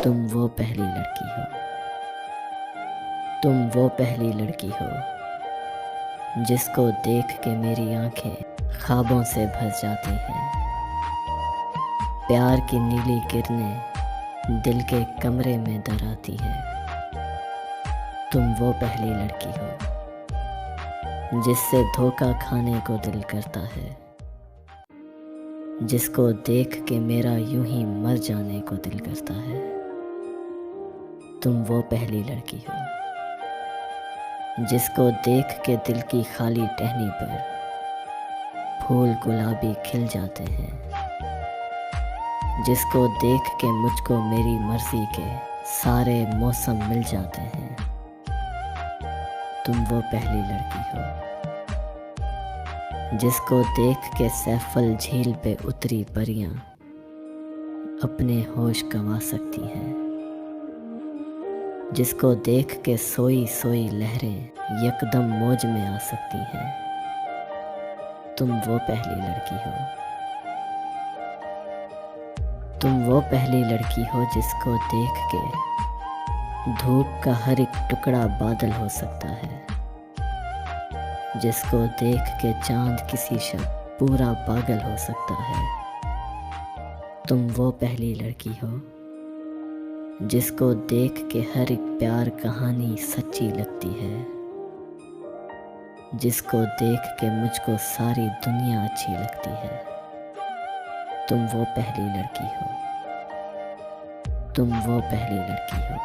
तुम वो पहली लड़की हो, तुम वो पहली लड़की हो जिसको देख के मेरी आंखें ख्वाबों से भर जाती हैं। प्यार की नीली किरणें दिल के कमरे में दराती है। तुम वो पहली लड़की हो जिससे धोखा खाने को दिल करता है, जिसको देख के मेरा यूं ही मर जाने को दिल करता है। तुम वो पहली लड़की हो जिसको देख के दिल की खाली टहनी पर फूल गुलाबी खिल जाते हैं, जिसको देख के मुझको मेरी मर्जी के सारे मौसम मिल जाते हैं। तुम वो पहली लड़की हो जिसको देख के सैफल झील पे उतरी परियां अपने होश गंवा सकती हैं, जिसको देख के सोई सोई लहरें यकदम मौज में आ सकती हैं। तुम वो पहली लड़की हो, तुम वो पहली लड़की हो जिसको देख के धूप का हर एक टुकड़ा बादल हो सकता है, जिसको देख के चांद किसी शब पूरा पागल हो सकता है। तुम वो पहली लड़की हो जिसको देख के हर एक प्यार कहानी सच्ची लगती है, जिसको देख के मुझको सारी दुनिया अच्छी लगती है। तुम वो पहली लड़की हो, तुम वो पहली लड़की हो।